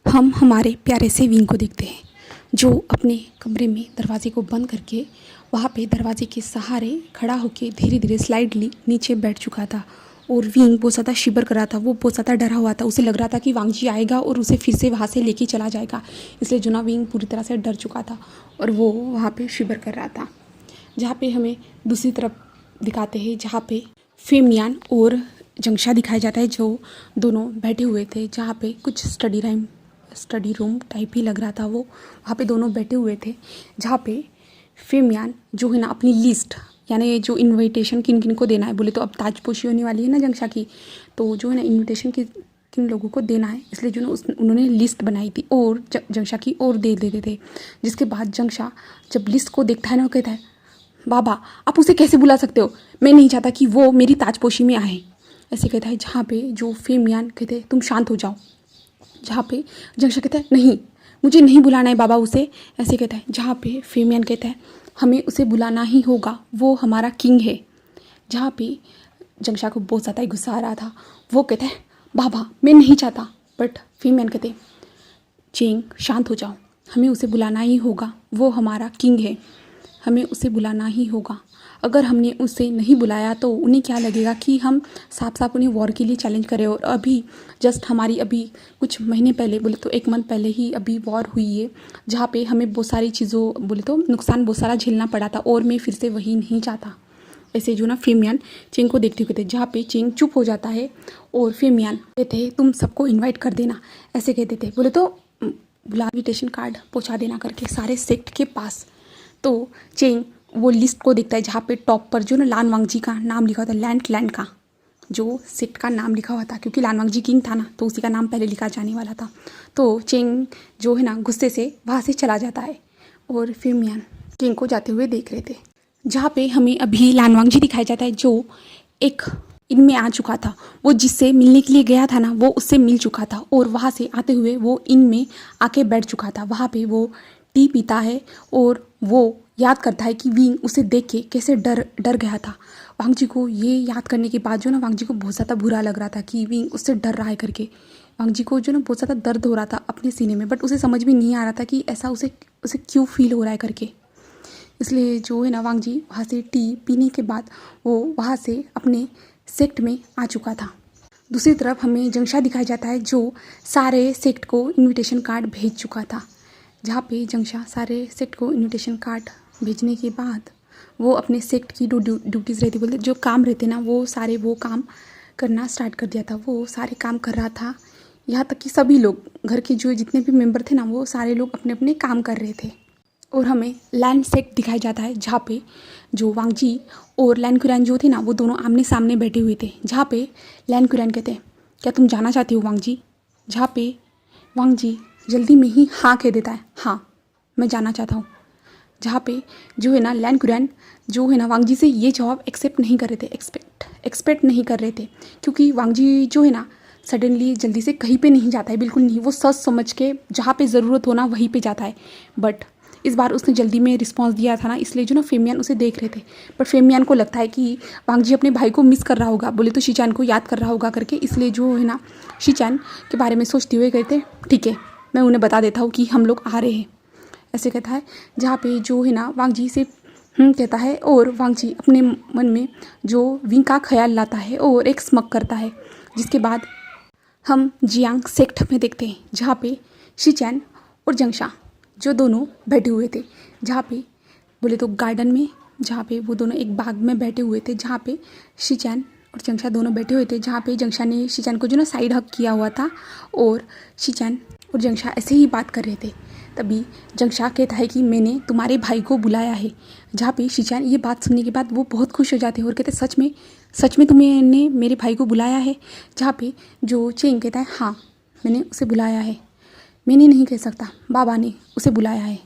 हम हमारे प्यारे से विंग को देखते हैं जो अपने कमरे में दरवाजे को बंद करके वहाँ पे दरवाजे के सहारे खड़ा होकर धीरे धीरे स्लाइडली नीचे बैठ चुका था। और विंग बहुत ज़्यादा शिवर कर रहा था, वो बहुत ज़्यादा डरा हुआ था। उसे लग रहा था कि वांगजी आएगा और उसे फिर से वहाँ से लेके चला जाएगा, इसलिए जुना विंग पूरी तरह से डर चुका था और वो वहाँ पे शिवर कर रहा था। जहाँ पे हमें दूसरी तरफ दिखाते हैं जहाँ पे फेमियान और जंगशा दिखाया जाता है जो दोनों बैठे हुए थे, जहाँ पे कुछ स्टडी रूम टाइप ही लग रहा था। वो वहाँ पे दोनों बैठे हुए थे, जहाँ पे फेमियान जो है ना अपनी लिस्ट यानी जो इनविटेशन किन किन को देना है, बोले तो अब ताजपोशी होने वाली है ना जंगशा की, तो जो है ना इनविटेशन किन लोगों को देना है, इसलिए जो ना उन्होंने लिस्ट बनाई थी और जंगशा की और दे देते थे। जिसके बाद जंगशा जब लिस्ट को देखता है ना, वो कहता है बाबा आप उसे कैसे बुला सकते हो, मैं नहीं चाहता कि वो मेरी ताजपोशी में आए, ऐसे कहता है। जहाँ पे जो फेमियान कहते हैं तुम शांत हो जाओ, जहाँ पे जंगशा कहता है नहीं मुझे नहीं बुलाना है बाबा उसे, ऐसे कहता है। जहाँ पे फेमियान कहता है हमें उसे बुलाना ही होगा, वो हमारा किंग है। जहाँ पे जंगशा को बहुत ज़्यादा गुस्सा आ रहा था, वो कहता है बाबा मैं नहीं चाहता, बट फेमियान कहते चेंग शांत हो जाओ, हमें उसे बुलाना ही होगा, वो हमारा किंग है, हमें उसे बुलाना ही होगा। अगर हमने उसे नहीं बुलाया तो उन्हें क्या लगेगा कि हम साफ साफ उन्हें वॉर के लिए चैलेंज करें। और अभी जस्ट हमारी अभी कुछ महीने पहले, बोले तो 1 मंथ पहले ही अभी वॉर हुई है, जहाँ पे हमें बहुत सारी चीज़ों बोले तो नुकसान बहुत सारा झेलना पड़ा था और मैं फिर से वही नहीं चाहता। ऐसे जो ना फेमियान चेंग को देखते हुए थे, जहाँ पे चेंग चुप हो जाता है और फेमियान कहते तुम सबको इन्वाइट कर देना, ऐसे कहते थे। बोले तो इन्विटेशन कार्ड पहुँचा देना करके सारे सेक्ट के पास। तो चेंग वो लिस्ट को देखता है जहाँ पे टॉप पर जो ना लान वांगजी का नाम लिखा हुआ था, लैंड का जो सेक्ट का नाम लिखा हुआ था, क्योंकि लान वांगजी किंग था ना तो उसी का नाम पहले लिखा जाने वाला था। तो चेंग जो है ना गुस्से से वहाँ से चला जाता है और फेमियान चेंग को जाते हुए देख रहे थे। जहाँ पे हमें अभी लान वांगजी दिखाया जाता है जो एक इनमें आ चुका था, वो जिससे मिलने के लिए गया था ना वो उससे मिल चुका था और वहाँ से आते हुए वो इनमें आके बैठ चुका था। वहाँ पे वो टी पीता है और वो याद करता है कि विंग उसे देख के कैसे डर गया था। वांगजी को ये याद करने के बाद जो ना वांगजी को बहुत ज़्यादा बुरा लग रहा था कि विंग उससे डर रहा है करके। वांगजी को जो ना बहुत ज़्यादा दर्द हो रहा था अपने सीने में, बट उसे समझ में नहीं आ रहा था कि ऐसा उसे क्यों फील हो रहा है करके। इसलिए जो है ना वांगजी वहाँ से टी पीने के बाद वो वहाँ से अपने सेक्ट में आ चुका था। दूसरी तरफ हमें जंगशा दिखाया जाता है जो सारे सेक्ट को इन्विटेशन कार्ड भेज चुका था। जहाँ पे जंगशा सारे सेक्ट को इन्विटेशन कार्ड भेजने के बाद वो अपने सेक्ट की ड्यूटीज़ रहती, बोलते जो काम रहते ना वो सारे वो काम करना स्टार्ट कर दिया था। वो सारे काम कर रहा था, यहाँ तक कि सभी लोग घर के जो जितने भी मेंबर थे ना वो सारे लोग अपने अपने काम कर रहे थे। और हमें लैंड सेक्ट दिखाया जाता है जहाँ पे जो वांगजी और लैन कुरैन जो थे ना वो दोनों आमने सामने बैठे हुए थे। जहाँ पे लैन कुरैन कहते हैं क्या तुम जाना चाहते हो वांगजी, जहाँ पे वांगजी जल्दी में ही हाँ कह देता है, हाँ मैं जाना चाहता हूँ। जहाँ पे जो है ना लैन कुरैन जो है ना वांगजी से ये जवाब एक्सेप्ट नहीं कर रहे थे, एक्सपेक्ट नहीं कर रहे थे, क्योंकि वांगजी जो है ना सडनली जल्दी से कहीं पे नहीं जाता है, बिल्कुल नहीं। वो सोच समझ के जहाँ पे ज़रूरत हो ना वहीं पे जाता है। बट इस बार उसने जल्दी में रिस्पांस दिया था ना, इसलिए जो ना फेमियान उसे देख रहे थे। पर फेमियान को लगता है कि वांगजी अपने भाई को मिस कर रहा होगा, बोले तो शीचान को याद कर रहा होगा करके, इसलिए जो है ना शीचान के बारे में सोचते हुए कहते ठीक है मैं उन्हें बता देता हूँ कि हम लोग आ रहे हैं, ऐसे कहता है। जहाँ पे जो है ना वांगजी से कहता है और वांगजी अपने मन में जो विंग का ख्याल लाता है और एक स्मक करता है। जिसके बाद हम जियांग सेक्ट में देखते हैं जहाँ पे शीचैन और जंगशा जो दोनों बैठे हुए थे, जहाँ पे बोले तो गार्डन में, जहाँ पे वो दोनों एक बाग में बैठे हुए थे, जहाँ पे शीचैन और जंगशा दोनों बैठे हुए थे। जहाँ पे जंगशा ने शीचैन को जो ना साइड हक किया हुआ था और शीचैन और जंगशा ऐसे ही बात कर रहे थे। तभी जंगशा कहता है कि मैंने तुम्हारे भाई को बुलाया है। जहाँ पे शीचैन ये बात सुनने के बाद वो बहुत खुश हो जाते हैं और कहते सच में तुमने मेरे भाई को बुलाया है। जहाँ पे जो चेंग कहता है हाँ मैंने उसे बुलाया है, मैंने नहीं कह सकता, बाबा ने उसे बुलाया है।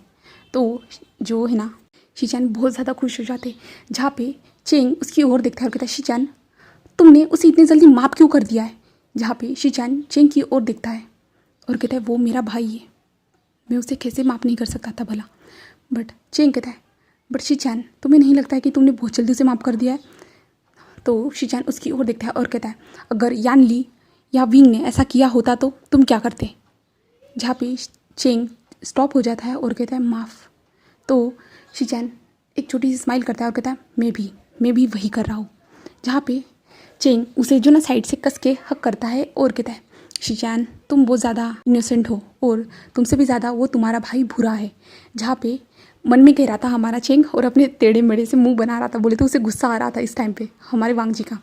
तो जो है ना शीचैन बहुत ज़्यादा खुश हो जाते। जहाँ पे चेंग उसकी ओर देखता है और कहता है शीचैन तुमने उसे इतनी जल्दी माफ़ क्यों कर दिया है। जहाँ पे शीचैन चेंग की ओर देखता है और कहता है वो मेरा भाई है, मैं उसे कैसे माफ़ नहीं कर सकता था भला। बट चेंग कहता है बट शीचैन तुम्हें नहीं लगता है कि तुमने बहुत जल्दी उसे माफ़ कर दिया है। तो शीचैन उसकी ओर देखता है और कहता है अगर या विंग ने ऐसा किया होता तो तुम क्या करते। जहाँ पे चेंग स्टॉप हो जाता है और कहता है माफ़। तो शीचैन एक छोटी सी स्माइल करता है और कहता है मैं भी वही कर रहा हूँ। जहाँ पे चेंग उसे जो ना साइड से कस के हक करता है और कहता है शीचैन तुम बहुत ज़्यादा इनोसेंट हो और तुमसे भी ज़्यादा वो तुम्हारा भाई बुरा है। जहाँ पे मन में कह रहा था हमारा चेंग और अपने टेढ़े मेढ़े से मुंह बना रहा था, बोले तो उसे गुस्सा आ रहा था इस टाइम पे हमारे वांग जी का।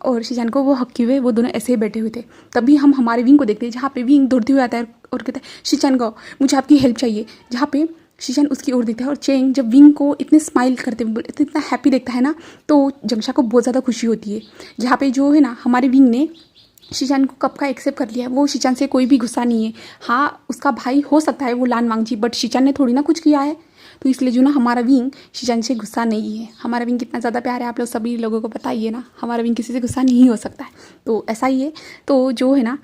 और शीचैन को वो हक्के हुए वो दोनों ऐसे ही बैठे हुए थे। तभी हम हमारे विंग को देखते हैं जहाँ पे विंग दौड़ते हुए आता है और कहता है शीचैन को मुझे आपकी हेल्प चाहिए। जहाँ पे शीचैन उसकी ओर देखता है और चेंग जब विंग को इतने स्माइल करते हुए इतना हैप्पी देखता है ना तो जंगशा को बहुत ज़्यादा खुशी होती है। जहाँ पे जो है ना हमारे विंग ने शीचैन को कब का एक्सेप्ट कर लिया है, वो शीचैन से कोई भी गुस्सा नहीं है। हाँ उसका भाई हो सकता है वो लान वांगजी, बट शीचैन ने थोड़ी ना कुछ किया है। तो इसलिए जो ना हमारा विंग शीचैन से गुस्सा नहीं है। हमारा विंग कितना ज़्यादा प्यार है आप लोग सभी लोगों को पता ही है ना, हमारा विंग किसी से गुस्सा नहीं हो सकता है। तो ऐसा ही है। तो जो है ना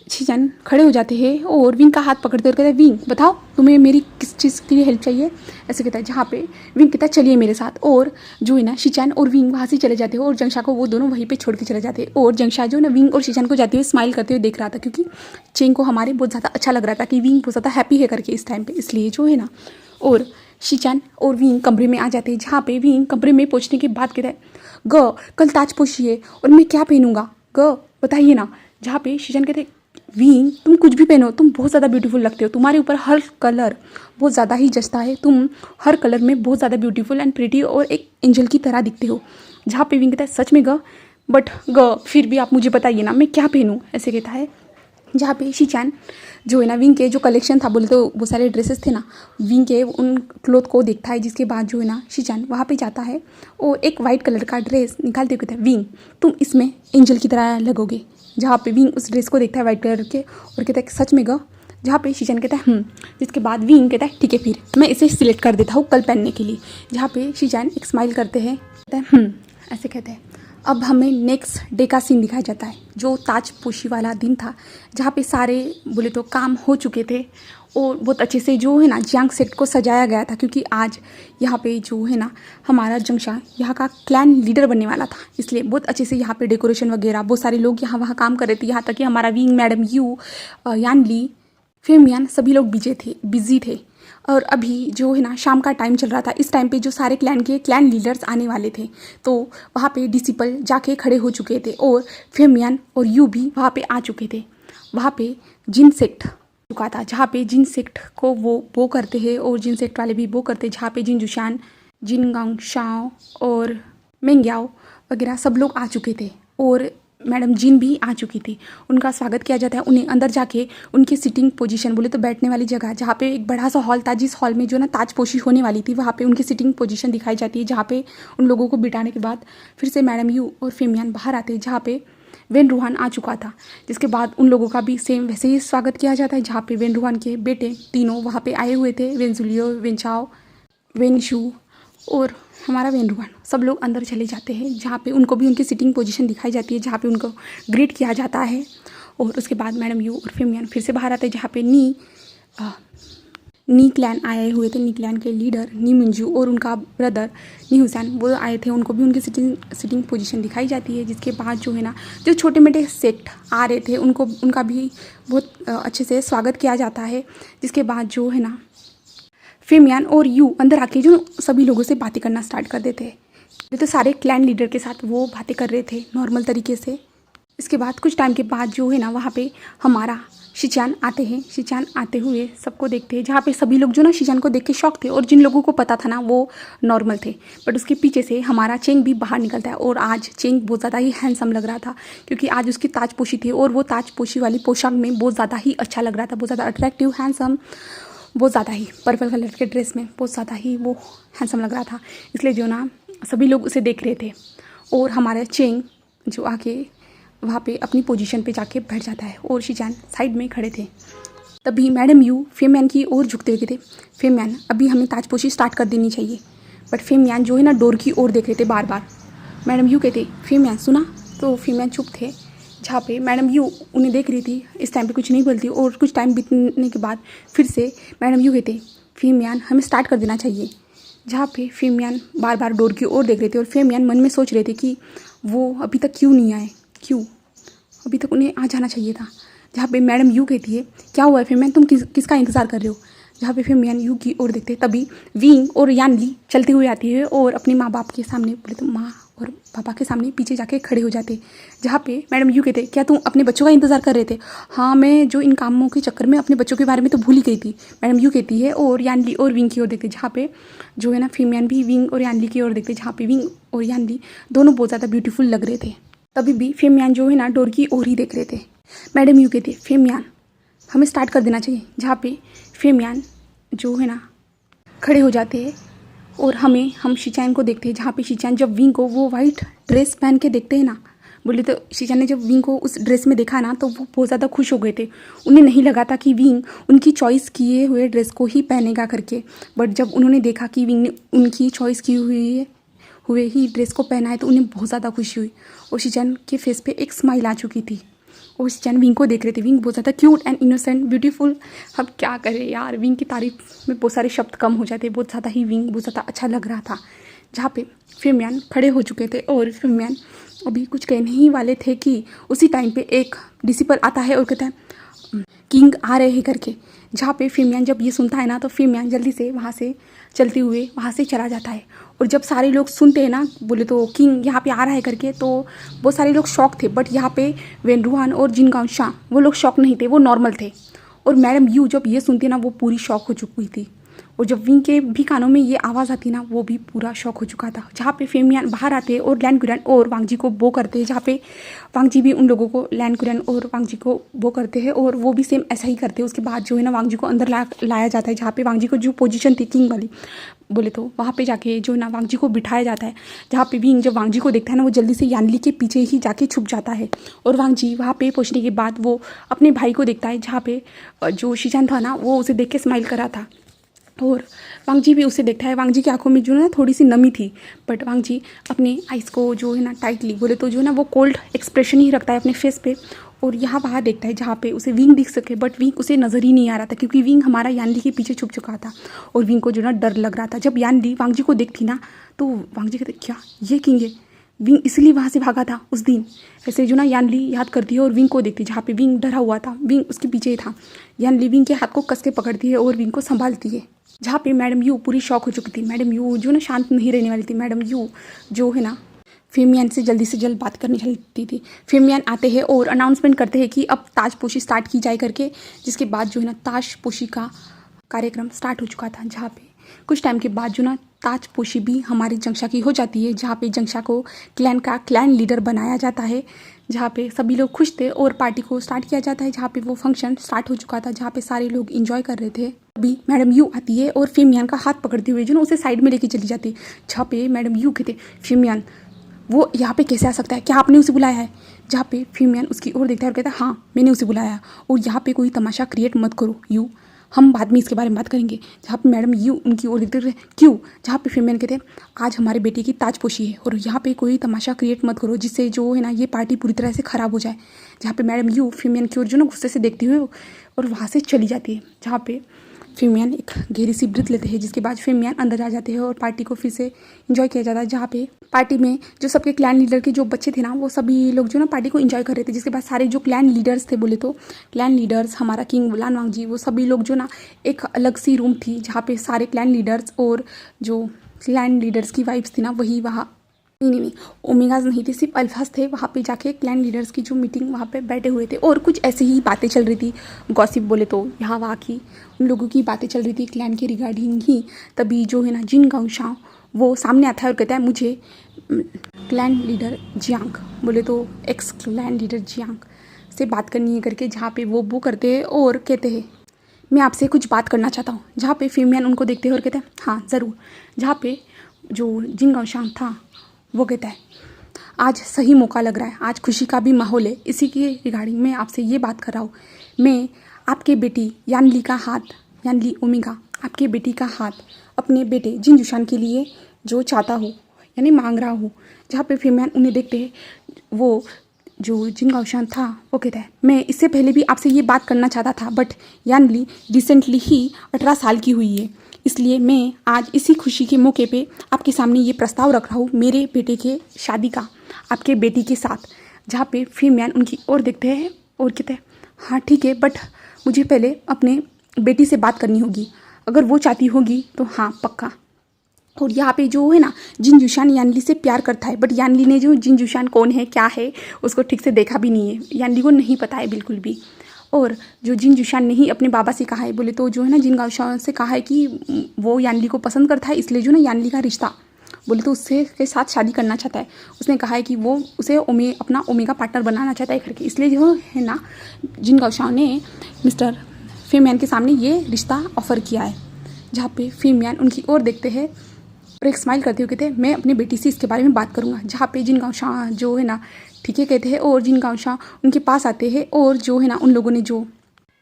शीचैन खड़े हो जाते हैं और विंग का हाथ पकड़ते और कहते हैं विंग बताओ तुम्हें मेरी किस चीज़ के लिए हेल्प चाहिए, ऐसे कहता है। जहाँ पे विंग कहता है चलिए मेरे साथ। और जो है ना शीचैन और विंग वहाँ से चले जाते हैं और जंगशा को वो दोनों वहीं पे छोड़ के चले जाते हैं। और जंगशा जो ना विंग और शीचैन को जाते हुए स्माइल करते हुए देख रहा था, क्योंकि चेंग को हमारे बहुत ज़्यादा अच्छा लग रहा था कि विंग बहुत ज़्यादा हैप्पी है करके इस टाइम पर, इसलिए जो है ना। और शीचैन और विंग कमरे में आ जाते हैं। जहाँ पे विंग कमरे में पहुँचने के बाद कहता है कल ताजपोशी है और मैं क्या पहनूंगा बताइए ना। जहाँ पे शीचैन कहते विंग तुम कुछ भी पहनो तुम बहुत ज़्यादा ब्यूटीफुल लगते हो, तुम्हारे ऊपर हर कलर बहुत ज़्यादा ही जचता है, तुम हर कलर में बहुत ज़्यादा ब्यूटीफुल एंड प्रिटी और एक एंजल की तरह दिखते हो। जहाँ पे विंग कहता है सच में बट फिर भी आप मुझे बताइए ना मैं क्या पहनूँ, ऐसे कहता है। जहाँ पे शीचैन जो है ना विंग के जो कलेक्शन था, बोले तो बहुत सारे ड्रेसेस थे ना, विंग के उन क्लोथ को देखता है। जिसके बाद जो है ना शीचैन वहाँ पे जाता है और एक वाइट कलर का ड्रेस निकालते हुए कहता है विंग तुम इसमें एंजल की तरह लगोगे। जहाँ पे विंग उस ड्रेस को देखता है वाइट कलर के और कहता है सच में जहाँ पे शीचैन कहता है जिसके बाद विंग कहता है ठीक है फिर मैं इसे सिलेक्ट कर देता हूँ कल पहनने के लिए। जहाँ पे शीचैन एक स्माइल करते हैं, कहता है ऐसे कहते हैं। अब हमें नेक्स्ट डे का सीन दिखाया जाता है जो ताजपोशी वाला दिन था, जहाँ पे सारे बोले तो काम हो चुके थे और बहुत अच्छे से जो है ना जियांग सेक्ट को सजाया गया था, क्योंकि आज यहाँ पे जो है ना हमारा जंगशा यहाँ का क्लैन लीडर बनने वाला था। इसलिए बहुत अच्छे से यहाँ पे डेकोरेशन वगैरह बहुत सारे लोग यहाँ वहाँ काम कर रहे थे। यहाँ तक कि हमारा विंग मैडम यू यान ली फेमियान सभी लोग बिजी थे। और अभी जो है ना शाम का टाइम चल रहा था। इस टाइम पे जो सारे क्लैन लीडर्स आने वाले थे, तो वहाँ पे डिसिपल जाके खड़े हो चुके थे और फेमियान और यू भी वहाँ पे आ चुके थे। वहाँ पे जिन सेक्ट चुका था, जहाँ पे जिन सेक्ट को वो करते हैं और जिन सेक्ट वाले भी वो करते हैं। जहाँ पे जिन जुशान, जिन गांगशाओ और मेंग्याओ वगैरह सब लोग आ चुके थे और मैडम जिन भी आ चुकी थी। उनका स्वागत किया जाता है। उन्हें अंदर जाके उनकी सिटिंग पोजीशन बोले तो बैठने वाली जगह, जहाँ पे एक बड़ा सा हॉल था, जिस हॉल में जो ना ताजपोशी होने वाली थी, वहाँ पे उनकी सिटिंग पोजीशन दिखाई जाती है। जहाँ पे उन लोगों को बिठाने के बाद फिर से मैडम यू और फेमियान बाहर आते हैं, जहाँ पे वेन रूहान आ चुका था। जिसके बाद उन लोगों का भी सेम वैसे ही स्वागत किया जाता है। जहाँ पे वेन रूहान के बेटे तीनों वहाँ पे आए हुए थे, वेन जुलियो, वेन चाओ, वेन शू और हमारा वेन रूहान। सब लोग अंदर चले जाते हैं, जहाँ पे उनको भी उनकी सिटिंग पोजीशन दिखाई जाती है, जहाँ पे उनको ग्रीट किया जाता है। और उसके बाद मैडम यू और फेमियान फिर से बाहर आते हैं, जहाँ पे नी क्लैन आए हुए थे। नी क्लैन के लीडर नी मंजू और उनका ब्रदर नी हुसैन वो आए थे, उनको भी उनकी सिटिंग पोजीशन दिखाई जाती है। जिसके बाद जो है ना जो छोटे मोटे सेक्ट आ रहे थे उनका भी बहुत अच्छे से स्वागत किया जाता है। जिसके बाद जो है ना फेमियान और यू अंदर आके जो सभी लोगों से बातें करना स्टार्ट कर देते हैं। तो सारे क्लैन लीडर के साथ वो बातें कर रहे थे नॉर्मल तरीके से। इसके बाद कुछ टाइम के बाद जो है ना वहाँ पे हमारा शीचैन आते हैं। शीचैन आते हुए सबको देखते हैं, जहाँ पे सभी लोग जो ना शीचैन को देख के शॉक थे और जिन लोगों को पता था ना वो नॉर्मल थे। बट उसके पीछे से हमारा चेंग भी बाहर निकलता है और आज चेंग बहुत ज़्यादा ही हैंडसम लग रहा था, क्योंकि आज उसकी ताजपोशी थी और वो ताजपोशी वाली पोशाक में बहुत ज़्यादा ही अच्छा लग रहा था, बहुत ज़्यादा अट्रैक्टिव, हैंडसम, बहुत ज़्यादा ही पर्पल कलर के ड्रेस में बहुत ज़्यादा ही वो हैंडसम लग रहा था। इसलिए जो ना सभी लोग उसे देख रहे थे और हमारा चेंग जो आके वहाँ पे अपनी पोजीशन पे जाके बैठ जाता है और शीचैन साइड में खड़े थे। तभी मैडम यू फेमियान की ओर झुकते हुए कहते फेमियान अभी हमें ताजपोशी स्टार्ट कर देनी चाहिए। बट फेमियान जो है ना डोर की ओर देख रहे थे बार बार। मैडम यू कहते फेमियान सुना, तो फेमियान चुप थे। जहाँ पे मैडम यू उन्हें देख रही थी, इस टाइम पे कुछ नहीं बोलती और कुछ टाइम बीतने के बाद फिर से मैडम यू कहते फेमियान हमें स्टार्ट कर देना चाहिए। जहाँ पे फेमियान बार बार डोर की ओर देख रहे थे और फेमियान मन में सोच रहे थे कि वो अभी तक क्यों नहीं आए, क्यों। अभी तक उन्हें आ जाना चाहिए था। जहाँ पे मैडम यू कहती है क्या हुआ है फेमियान, तुम किसका इंतज़ार कर रहे हो। जहाँ पे फेमियान यू की ओर देखते तभी विंग और यानली चलती हुई आती है और अपने माँ बाप के सामने, बोले तो माँ और पापा के सामने पीछे जाके खड़े हो जाते। जहाँ पे मैडम यू कहते क्या तुम अपने बच्चों का इंतज़ार कर रहे थे। हाँ, मैं जो इन कामों के चक्कर में अपने बच्चों के बारे में तो भूल ही गई थी, मैडम यू कहती है। और यानली और विंग की ओर देखते, जहाँ पे जो है ना फेमियान भी विंग और यानली की ओर देखते, जहाँ पे विंग और यानली दोनों बहुत ज़्यादा ब्यूटीफुल लग रहे थे। तभी भी फेमियान जो है ना डोर की ओर ही देख रहे थे। मैडम यू कहती फेमियान हमें स्टार्ट कर देना चाहिए। जहाँ पे फेमियान जो है ना खड़े हो जाते हैं और हम शीचान को देखते हैं। जहाँ पे शीचान जब विंग को वो वाइट ड्रेस पहन के देखते हैं ना, बोले तो शीचान ने जब विंग को उस ड्रेस में देखा ना तो वो बहुत ज़्यादा खुश हो गए थे। उन्हें नहीं लगा था कि विंग उनकी चॉइस किए हुए ड्रेस को ही पहनेगा करके, बट जब उन्होंने देखा कि विंग ने उनकी चॉइस की हुए ही ड्रेस को पहना है तो उन्हें बहुत ज़्यादा खुशी हुई और शीचान के फेस पे एक स्माइल आ चुकी थी। और शीचान विंग को देख रहे थे। विंग बहुत ज़्यादा क्यूट एंड इनोसेंट ब्यूटीफुल। अब क्या करें यार, विंग की तारीफ में बहुत सारे शब्द कम हो जाते। बहुत ज़्यादा ही विंग बहुत ज़्यादा अच्छा लग रहा था। जहाँ पे फेमियान खड़े हो चुके थे और फेमियान अभी कुछ कहने ही वाले थे कि उसी टाइम पे एक डिसिपल आता है और कहता है किंग आ रहे हैं करके। जहाँ पे फेमियान जब ये सुनता है ना तो फेमियान जल्दी से वहाँ से चलते हुए वहाँ से चला जाता है। और जब सारे लोग सुनते हैं ना, बोले तो किंग यहाँ पे आ रहा है करके, तो बहुत सारे लोग शॉक थे। बट यहाँ पे वेनरुआन और जिनगांव शाह वो लोग शॉक नहीं थे, वो नॉर्मल थे। और मैडम यू जब ये सुनती ना वो पूरी शॉक हो चुकी थी। और जब विंग के भी कानों में ये आवाज़ आती ना वो भी पूरा शॉक हो चुका था। जहाँ पे फेमियान बाहर आते हैं और लैन कुरैन और वांगजी को बो करते हैं। जहाँ पे वांगजी भी उन लोगों को, लैन कुरैन और वांगजी को बो करते हैं और वो भी सेम ऐसा ही करते हैं। उसके बाद जो है ना वांगजी को अंदर लाया जाता है। जहाँ पे वांगजी को जो पोजीशन थी किंग वाली, बोले तो वहाँ पे जाके जो ना वांगजी को बिठाया जाता है। जहाँ पे विंग जब वांगजी को देखता है ना वो जल्दी से यानली के पीछे ही जाके छुप जाता है। और वांगजी वहाँ पे पहुँचने के बाद वो अपने भाई को देखता है। जहाँ पे जो शीचान था ना वो उसे देख के स्माइल कर रहा था और वांगजी भी उसे देखता है। वांगजी की आंखों में जो है ना थोड़ी सी नमी थी, बट वांगजी अपने आइज़ को जो है ना टाइटली, बोले तो जो है ना वो कोल्ड एक्सप्रेशन ही रखता है अपने फेस पे और यहाँ वहाँ देखता है जहाँ पे उसे विंग दिख सके। बट विंग उसे नज़र ही नहीं आ रहा था क्योंकि विंग हमारा यानली के पीछे छुप चुका था और विंग को जो ना डर लग रहा था। जब यानली वांगजी को देखती ना तो वांगजी कहते क्या ये किंग है, विंग इसलिए वहाँ से भागा था उस दिन। ऐसे जो ना यानली याद करती है और विंग को देखती है। जहाँ पे विंग डरा हुआ था, विंग उसके पीछे ही था। यानली विंग के हाथ को कस के पकड़ती है और विंग को संभालती है। जहाँ पे मैडम यू पूरी शॉक हो चुकी थी। मैडम यू जो ना शांत नहीं रहने वाली थी। मैडम यू जो है ना फेमियान से जल्द बात करनी चाहती थी। फेमियान आते हैं और अनाउंसमेंट करते हैं कि अब ताजपोशी स्टार्ट की जाए करके, जिसके बाद जो है ना ताजपोशी का कार्यक्रम स्टार्ट हो चुका था। जहाँ पे कुछ टाइम के बाद जो ना ताजपोशी भी हमारी जंक्षा की हो जाती है। जहाँ पे जंक्षा को क्लैन लीडर बनाया जाता है। जहाँ पे सभी लोग खुश थे और पार्टी को स्टार्ट किया जाता है। जहाँ पे वो फंक्शन स्टार्ट हो चुका था, जहाँ पे सारे लोग इंजॉय कर रहे थे। अभी मैडम यू आती है और फेमियान का हाथ पकड़ते हुए जो ना उसे साइड में लेके चली जाती है। जहाँ पे मैडम यू कहते फेमियान वो यहाँ पे कैसे आ सकता है, क्या आपने उसे बुलाया है। जहाँ पे फेमियान उसकी ओर देखता है और कहता है हाँ मैंने उसे बुलाया और यहाँ पे कोई तमाशा क्रिएट मत करो यू, हम बाद में इसके बारे में बात करेंगे। जहाँ पे मैडम यू उनकी ओर देखते रहे क्यों। जहाँ पे फेमियान कहते हैं आज हमारे बेटे की ताजपोशी है और यहाँ पे कोई तमाशा क्रिएट मत करो जिससे जो है ना ये पार्टी पूरी तरह से ख़राब हो जाए। जहाँ पे मैडम यू फेमियान की ओर जो ना गुस्से से देखती हुए और वहाँ से चली जाती है। जहाँ पे फेमियान एक गहरी सी ब्रीथ लेते हैं, जिसके बाद फेमियान अंदर आ जाते हैं और पार्टी को फिर से एंजॉय किया जाता है। जहाँ पे पार्टी में जो सबके क्लैन लीडर के जो बच्चे थे ना वो सभी लोग जो ना पार्टी को एंजॉय कर रहे थे। जिसके बाद सारे जो क्लैन लीडर्स थे, बोले तो क्लैन लीडर्स हमारा किंग लान वांगजी, वो सभी लोग जो ना एक अलग सी रूम थी जहाँ पे सारे क्लैन लीडर्स और जो क्लैन लीडर्स की वाइफ्स थी ना वही वहाँ नहीं ओमेगाज नहीं थे, सिर्फ अल्फाज थे। वहाँ पे जाके क्लैन लीडर्स की जो मीटिंग वहाँ पे बैठे हुए थे और कुछ ऐसी ही बातें चल रही थी, गॉसिप बोले तो यहाँ वहाँ की उन लोगों की बातें चल रही थी क्लैन के रिगार्डिंग ही। तभी जो है ना जिनगांव शाह वो सामने आता है और कहता है मुझे क्लैन लीडर जियांग, बोले तो एक्स क्लैन लीडर जियांग से बात करनी है करके। जहाँ पे वो करते हैं और कहते हैं मैं आपसे कुछ बात करना चाहता हूँ। जहाँ पे फेमियान उनको देखते हैं और कहते हैं हाँ ज़रूर। जहाँ पे जो जिनगांव शाह था वो कहता है आज सही मौका लग रहा है, आज खुशी का भी माहौल है, इसी के रिगार्डिंग मैं आपसे ये बात कर रहा हूँ। मैं आपके बेटी यानली का हाथ, यानली ओमेगा आपके बेटी का हाथ अपने बेटे जिनजुशान के लिए जो चाहता हूँ यानी मांग रहा हूँ। जहाँ पे फेमियान उन्हें देखते हैं, वो जो जिनगांव शाह था वो कहता है मैं इससे पहले भी आपसे ये बात करना चाहता था बट यानली रिसेंटली ही 18 साल की हुई है, इसलिए मैं आज इसी खुशी के मौके पे आपके सामने ये प्रस्ताव रख रहा हूँ मेरे बेटे के शादी का आपके बेटी के साथ। जहाँ पे फीमयान उनकी ओर देखते हैं और कहते हैं हाँ ठीक है, बट मुझे पहले अपने बेटी से बात करनी होगी, अगर वो चाहती होगी तो हाँ पक्का। और यहाँ पे जो है ना जिन जुशान यानली से प्यार करता है, बट यानली ने जो जिन जुशान कौन है क्या है उसको ठीक से देखा भी नहीं है, यानली को नहीं पता है बिल्कुल भी। और जो जिन जुशान ने ही अपने बाबा से कहा है बोले तो जो है ना जिन गावशान से कहा है कि वो यानली को पसंद करता है, इसलिए जो ना यानली का रिश्ता बोले तो उससे के साथ शादी करना चाहता है। उसने कहा है कि वो उसे अपना ओमेगा पार्टनर बनाना चाहता है करके, इसलिए जो है ना जिन गावशान ने मिस्टर फीमयान के सामने ये रिश्ता ऑफर किया है। जहाँ पे फीमयान उनकी ओर देखते हैं और एक स्माइल करते हुए कहते हैं मैं अपनी बेटी से इसके बारे में बात करूँगा। जहाँ पे जिन गावशाह जो है ना ठीक है कहते हैं और जिन गावशाह उनके पास आते हैं और जो है ना उन लोगों ने जो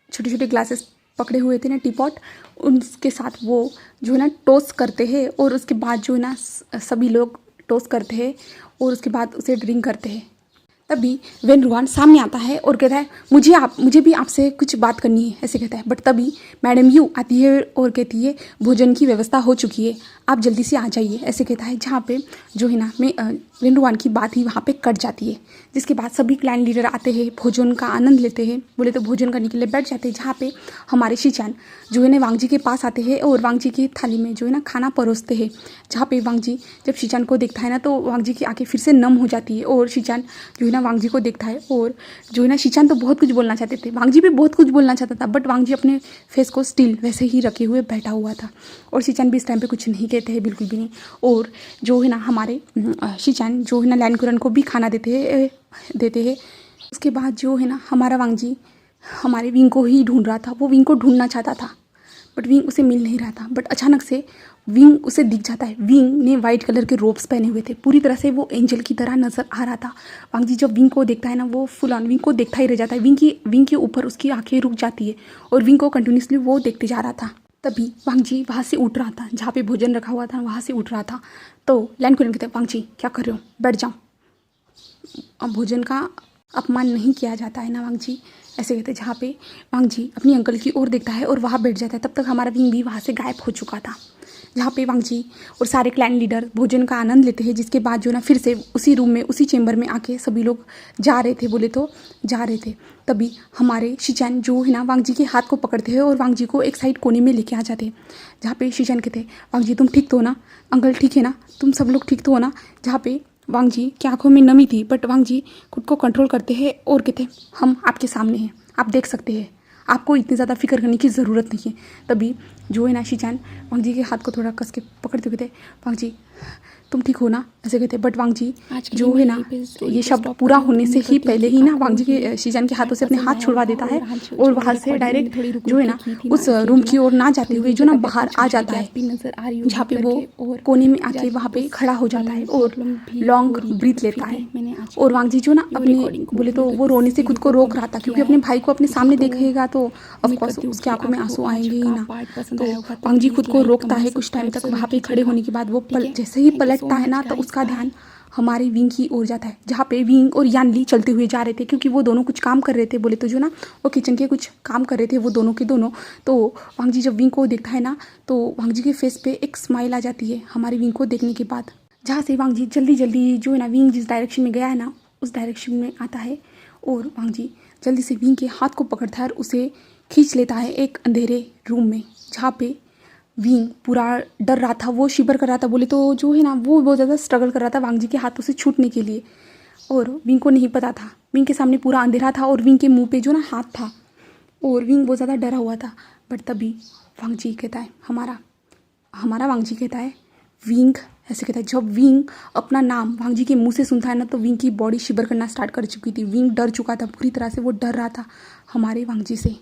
छोटे छोटे ग्लासेस पकड़े हुए थे ना टी पॉट, उनके साथ वो जो है ना टोस्ट करते हैं और उसके बाद जो है ना सभी लोग टोस्ट करते हैं और उसके बाद उसे ड्रिंक करते हैं। तभी वेन रुआन सामने आता है और कहता है मुझे भी आपसे कुछ बात करनी है, ऐसे कहता है। बट तभी मैडम यू आती है और कहती है भोजन की व्यवस्था हो चुकी है, आप जल्दी से आ जाइए, ऐसे कहता है। जहाँ पे जो है ना वेन रुआन की बात ही वहाँ पे कट जाती है। जिसके बाद सभी क्लाइंट लीडर आते हैं, भोजन का आनंद लेते हैं, बोले तो भोजन करने के लिए बैठ जाते हैं। जहाँ पे हमारे शीचान जो है ना वांगजी के पास आते हैं और वांगजी की थाली में जो है ना खाना परोसते हैं। जहाँ पे वांगजी जब शीचान को देखता है ना तो वांगजी की आंखें फिर से नम हो जाती है और शीचान जो है ना वांगजी को देखता है। और जो है ना शीचान तो बहुत कुछ बोलना चाहते थे, वांगजी भी बहुत कुछ बोलना चाहता था, बट वांगजी अपने फेस को स्टिल वैसे ही रखे हुए बैठा हुआ था और शीचान भी इस टाइम पे कुछ नहीं कहते हैं, बिल्कुल भी नहीं। और जो है ना हमारे शीचान जो है ना लैनकुरन को भी खाना देते हैं। उसके बाद जो है ना हमारा वांगजी हमारे विंग को ही ढूंढ रहा था, वो विंग को ढूंढना चाहता था बट विंग उसे मिल नहीं रहा था। बट अचानक से विंग उसे दिख जाता है। विंग ने वाइट कलर के रोब्स पहने हुए थे, पूरी तरह से वो एंजल की तरह नजर आ रहा था। वांगजी जब विंग को देखता है ना वो फुल ऑन विंग को देखता ही रह जाता है। विंग के ऊपर उसकी आंखें रुक जाती है और विंग को कंटिन्यूसली वो देखते जा रहा था। तभी वांगजी वहाँ से उठ रहा था, जहाँ पे भोजन रखा हुआ था वहाँ से उठ रहा था। तो लैनकुरन कहते वांगजी क्या कर रहे हो, बैठ जाओ, अब भोजन का अपमान नहीं किया जाता है ना वांगजी, ऐसे कहते। जहाँ पे वांगजी अपनी अंकल की ओर देखता है और वहाँ बैठ जाता है। तब तक हमारा विंग भी वहाँ से गायब हो चुका था। जहाँ पे वांगजी और सारे क्लैन लीडर भोजन का आनंद लेते हैं। जिसके बाद जो ना फिर से उसी रूम में उसी चेंबर में आके सभी लोग जा रहे थे, बोले तो जा रहे थे। तभी हमारे शीचान जो है ना वांगजी के हाथ को पकड़ते हैं और वांगजी को एक साइड कोने में लेके आ जाते हैं। जहाँ पे शीचान कहते हैं वांगजी तुम ठीक तो हो ना, अंकल ठीक है ना, तुम सब लोग ठीक तो हो ना। जहाँ पे वांगजी की आंखों में नमी थी बट वांगजी खुद को कंट्रोल करते हैं और कहते हैं हम आपके सामने हैं, आप देख सकते हैं, आपको इतनी ज़्यादा फिक्र करने की ज़रूरत नहीं है। तभी जो है ना शीचान वांगजी के हाथ को थोड़ा कस के पकड़ते हुए कहते वांगजी तुम ठीक हो ना, ऐसे कहते। बट वांगजी जो है ना तो ये शब्द पूरा होने से ही पहले ही ना वांगजी के शीचान के हाथों से अपने हाथ छुड़वा देता है और वहाँ से डायरेक्ट जो है ना उस रूम की ओर ना जाते हुए जो ना बाहर आ जाता है। जहाँ पे वो कोने में आके वहाँ पे खड़ा हो जाता है और लॉन्ग ब्रीथ लेता है। और वांगजी जो ना अपने बोले तो वो रोने से खुद को रोक रहा था, क्योंकि अपने भाई को अपने सामने देखेगा तो ऑफकोर्स उसके आंखों में आंसू आएंगे ही ना। तो वांगजी खुद को रोकता है कुछ टाइम तक। वहाँ पे खड़े होने के बाद वो जैसे ही पलटता है ना तो उसका ध्यान हमारे विंग की ओर जाता है। जहाँ पे विंग और यानली चलते हुए जा रहे थे, क्योंकि वो दोनों कुछ काम कर रहे थे, बोले तो जो ना वो किचन के कुछ काम कर रहे थे वो दोनों के दोनों। तो वांगजी जब विंग को देखता है ना तो वांगजी के फेस पे एक स्माइल आ जाती है हमारे विंग को देखने के बाद। जहाँ से वांगजी जल्दी जल्दी जो है ना विंग जिस डायरेक्शन में गया है ना उस डायरेक्शन में आता है और वांगजी जल्दी से विंग के हाथ को पकड़ता है और उसे खींच लेता है एक अंधेरे रूम में। जहाँ पे विंग पूरा डर रहा था, वो शिवर कर रहा था, बोले तो जो है ना वो बहुत ज़्यादा स्ट्रगल कर रहा था वांगजी के हाथों से छूटने के लिए। और विंग को नहीं पता था, विंग के सामने पूरा अंधेरा था और विंग के मुंह पे जो ना हाथ था और विंग बहुत ज़्यादा डरा हुआ था। बट तभी वांगजी कहता है हमारा वांगजी कहता है विंग, ऐसे कहता है। जब विंग अपना नाम वांगजी के मुंह से सुनता है ना तो विंग की बॉडी शिवर करना स्टार्ट कर चुकी थी। विंग डर चुका था पूरी तरह से, वो डर रहा था हमारे वांगजी से।